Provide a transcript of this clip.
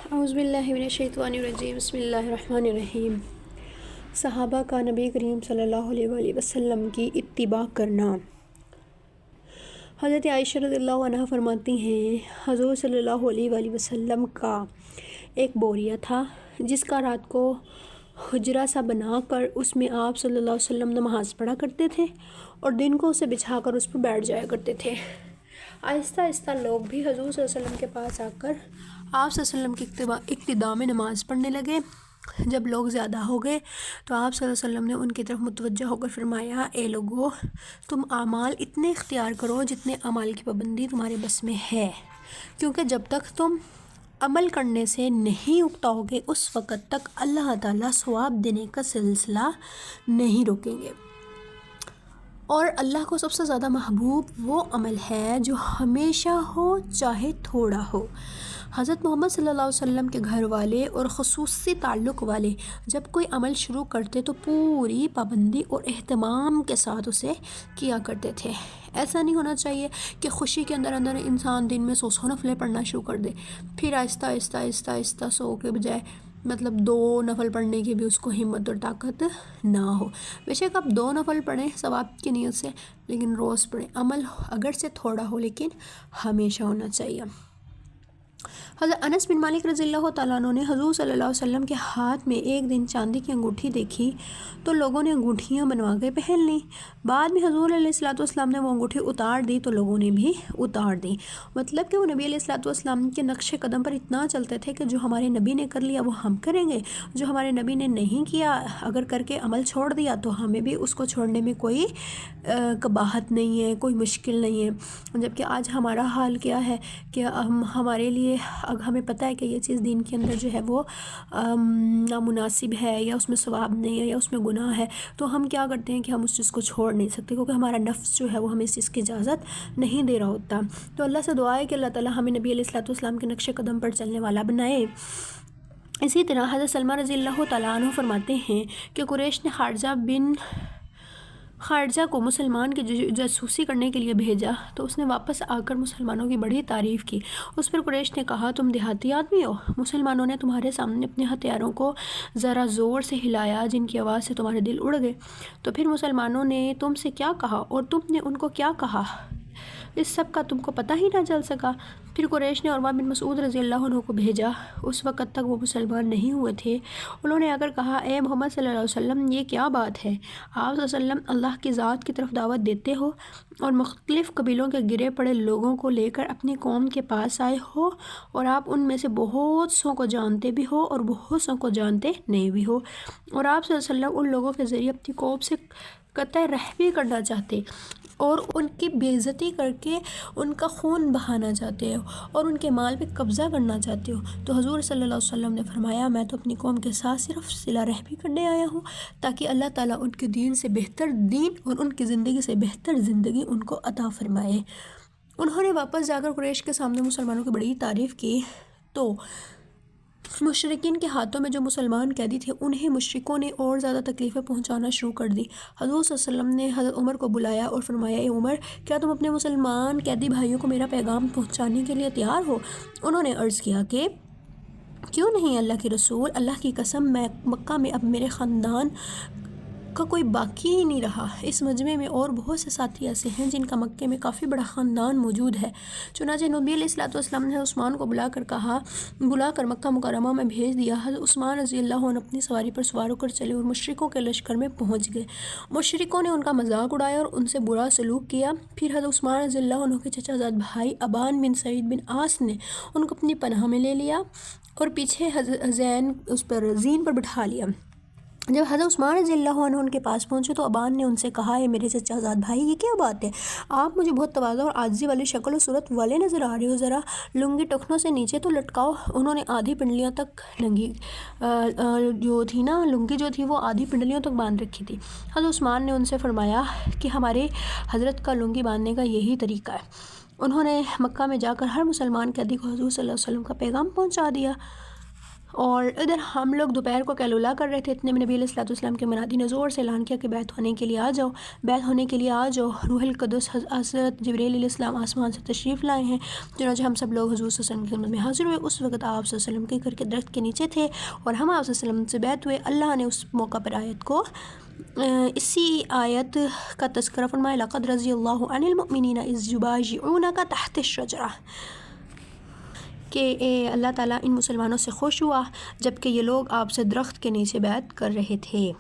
اعوذ باللہ من الشیطان الرجیم بسم اللہ الرحمن الرحیم۔ صحابہ کا نبی کریم صلی اللہ علیہ وآلہ وسلم کی اتباع کرنا۔ حضرت عائشہ رضی اللہ عنہ فرماتی ہیں، حضور صلی اللہ علیہ وآلہ وسلم کا ایک بوریہ تھا جس کا رات کو حجرہ سا بنا کر اس میں آپ صلی اللہ علیہ وسلم نماز پڑھا کرتے تھے اور دن کو اسے بچھا کر اس پر بیٹھ جایا کرتے تھے۔ آہستہ آہستہ لوگ بھی حضور صلی اللہ علیہ وسلم کے پاس آ کر آپ صلی اللہ علیہ وسلم کی اقتداء میں نماز پڑھنے لگے۔ جب لوگ زیادہ ہو گئے تو آپ صلی اللہ علیہ وسلم نے ان کی طرف متوجہ ہو کر فرمایا، اے لوگو، تم اعمال اتنے اختیار کرو جتنے اعمال کی پابندی تمہارے بس میں ہے، کیونکہ جب تک تم عمل کرنے سے نہیں اکتاؤ گے اس وقت تک اللہ تعالیٰ ثواب دینے کا سلسلہ نہیں روکیں گے۔ اور اللہ کو سب سے زیادہ محبوب وہ عمل ہے جو ہمیشہ ہو چاہے تھوڑا ہو۔ حضرت محمد صلی اللہ علیہ وسلم کے گھر والے اور خصوصی تعلق والے جب کوئی عمل شروع کرتے تو پوری پابندی اور اہتمام کے ساتھ اسے کیا کرتے تھے۔ ایسا نہیں ہونا چاہیے کہ خوشی کے اندر انسان دن میں 100 نفلیں پڑھنا شروع کر دے، پھر آہستہ آہستہ 100 کے بجائے 2 نفل پڑھنے کی بھی اس کو ہمت اور طاقت نہ ہو۔ بے شک آپ 2 نفل پڑھیں ثواب کی نیت سے، لیکن روز پڑھیں۔ عمل اگر سے تھوڑا ہو لیکن ہمیشہ ہونا چاہیے۔ حضرت انس بن مالک رضی اللہ تعالیٰ عنہ نے حضور صلی اللہ علیہ وسلم کے ہاتھ میں ایک دن چاندی کی انگوٹھی دیکھی تو لوگوں نے انگوٹھیاں بنوا کے پہن لیں۔ بعد میں حضور علیہ الصلوۃ والسلام نے وہ انگوٹھی اتار دی تو لوگوں نے بھی اتار دی۔ مطلب کہ وہ نبی علیہ الصلوۃ والسلام کے نقش قدم پر اتنا چلتے تھے کہ جو ہمارے نبی نے کر لیا وہ ہم کریں گے، جو ہمارے نبی نے نہیں کیا اگر کر کے عمل چھوڑ دیا تو ہمیں بھی اس کو چھوڑنے میں کوئی قباحت نہیں ہے، کوئی مشکل نہیں ہے۔ جبکہ آج ہمارا حال کیا ہے کہ ہمارے لیے ہمیں پتہ ہے کہ یہ چیز دین کے اندر جو ہے وہ نامناسب ہے یا اس میں ثواب نہیں ہے یا اس میں گناہ ہے، تو ہم کیا کرتے ہیں کہ ہم اس چیز کو چھوڑ نہیں سکتے کیونکہ ہمارا نفس جو ہے وہ ہمیں اس چیز کی اجازت نہیں دے رہا ہوتا۔ تو اللہ سے دعا ہے کہ اللہ تعالیٰ ہمیں نبی علیہ الصلوۃ والسلام کے نقش قدم پر چلنے والا بنائے۔ اسی طرح حضرت سلمہ رضی اللہ تعالیٰ عنہ فرماتے ہیں کہ قریش نے خارجہ کو مسلمان کی جاسوسی کرنے کے لیے بھیجا تو اس نے واپس آ کر مسلمانوں کی بڑی تعریف کی۔ اس پر قریش نے کہا، تم دیہاتی آدمی ہو، مسلمانوں نے تمہارے سامنے اپنے ہتھیاروں کو ذرا زور سے ہلایا جن کی آواز سے تمہارے دل اڑ گئے، تو پھر مسلمانوں نے تم سے کیا کہا اور تم نے ان کو کیا کہا، اس سب کا تم کو پتہ ہی نہ چل سکا۔ پھر قریش نے عروہ بن مسعود رضی اللہ عنہ کو بھیجا، اس وقت تک وہ مسلمان نہیں ہوئے تھے۔ انہوں نے آ کر کہا، اے محمد صلی اللہ علیہ وسلم، یہ کیا بات ہے؟ آپ صلی اللہ علیہ وسلم اللہ کی ذات کی طرف دعوت دیتے ہو اور مختلف قبیلوں کے گرے پڑے لوگوں کو لے کر اپنی قوم کے پاس آئے ہو، اور آپ ان میں سے بہت سوں کو جانتے بھی ہو اور بہت سوں کو جانتے نہیں بھی ہو، اور آپ صلی اللہ علیہ وسلم ان لوگوں کے ذریعے اپنی قوم سے قطع رحمی کرنا چاہتے اور ان کی بے عزتی کر کے ان کا خون بہانا چاہتے ہو اور ان کے مال پہ قبضہ کرنا چاہتے ہو۔ تو حضور صلی اللہ علیہ وسلم نے فرمایا، میں تو اپنی قوم کے ساتھ صرف صلہ رحمی کرنے آیا ہوں تاکہ اللہ تعالیٰ ان کے دین سے بہتر دین اور ان کی زندگی سے بہتر زندگی ان کو عطا فرمائے۔ انہوں نے واپس جا کر قریش کے سامنے مسلمانوں کی بڑی تعریف کی تو مشرکین کے ہاتھوں میں جو مسلمان قیدی تھے انہیں مشرکوں نے اور زیادہ تکلیفیں پہنچانا شروع کر دی۔ حضور صلی اللہ علیہ وسلم نے حضرت عمر کو بلایا اور فرمایا، اے عمر، کیا تم اپنے مسلمان قیدی بھائیوں کو میرا پیغام پہنچانے کے لیے تیار ہو؟ انہوں نے عرض کیا کہ کیوں نہیں اللہ کے رسول، اللہ کی قسم میں مکہ میں اب میرے خاندان کا کوئی باقی ہی نہیں رہا۔ اس مجمع میں اور بہت سے ساتھی ایسے ہیں جن کا مکے میں کافی بڑا خاندان موجود ہے۔ چنانچہ نبی علیہ الصلوۃ والسلام نے عثمان کو بلا کر مکہ مکرمہ میں بھیج دیا۔ حضرت عثمان رضی اللہ عنہ اپنی سواری پر سوار ہو کر چلے اور مشرکوں کے لشکر میں پہنچ گئے۔ مشرکوں نے ان کا مذاق اڑایا اور ان سے برا سلوک کیا۔ پھر حضرت عثمان رضی اللہ عنہ کے چچا زاد بھائی ابان بن سعید بن عاص نے ان کو اپنی پناہ میں لے لیا اور پیچھے زین پر بٹھا لیا۔ جب حضرت عثمان رضی اللہ عنہ ان کے پاس پہنچے تو ابان نے ان سے کہا، اے میرے چچا زاد بھائی، یہ کیا بات ہے؟ آپ مجھے بہت تواضع اور عاجزی والی شکل و صورت والے نظر آ رہے ہو، ذرا لنگی ٹخنوں سے نیچے تو لٹکاؤ۔ انہوں نے آدھی پنڈلیاں تک لنگی جو تھی وہ آدھی پنڈلیوں تک باندھ رکھی تھی۔ حضرت عثمان نے ان سے فرمایا کہ ہمارے حضرت کا لنگی باندھنے کا یہی طریقہ ہے۔ انہوں نے مکہ میں جا کر ہر مسلمان قیدی کو حضور صلی اللہ علیہ وسلم کا پیغام پہنچا دیا۔ اور ادھر ہم لوگ دوپہر کو کیلولا کر رہے تھے، اتنے میں نبی علیہ الصلوۃ والسلام کے منادی نے زور سے اعلان کیا کہ بیعت ہونے کے لیے آ جاؤ، بیعت ہونے کے لیے آ جاؤ، روح القدس حضرت جبرائیل علیہ السلام آسمان سے تشریف لائے ہیں۔ چنانچہ ہم سب لوگ حضور صلی اللہ علیہ وسلم کی خدمت میں حاضر ہوئے۔ اس وقت آپ صلی اللہ علیہ وسلم کے گھر کے درخت کے نیچے تھے اور ہم آپ صلی اللہ علیہ وسلم سے بیعت ہوئے۔ اللہ نے اس موقع پر آیت کو اسی آیت کا تذکرہ فرمایا، لقد رضی اللہ عن المؤمنین اذ یبایعونک تحت الشجرہ، کہ اللہ تعالیٰ ان مسلمانوں سے خوش ہوا جب کہ یہ لوگ آپ سے درخت کے نیچے بیعت کر رہے تھے۔